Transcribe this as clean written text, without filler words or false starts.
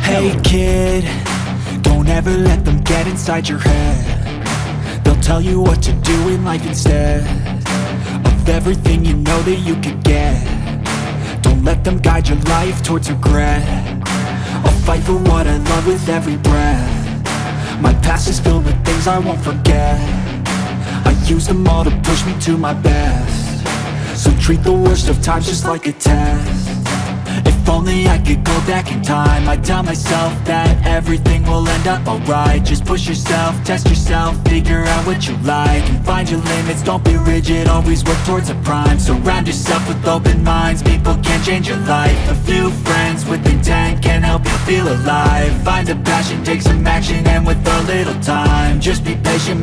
Hey kid, don't ever let them get inside your head. They'll tell you what to do in life instead of everything you know that you could get. Don't let them guide your life towards regret. I'll fight for what I love with every breath. My past is filled with things I won't forget. I use them all to push me to my best. So treat the worst of times just like a test. If only I could go back in time, I'd tell myself that everything will end up alright. Just push yourself, test yourself, figure out what you like, and find your limits, don't be rigid, always work towards a prime. Surround yourself with open minds, people can change your life. A few friends with intent can help you feel alive. Find a passion, take some action, and with a little time, just be patient.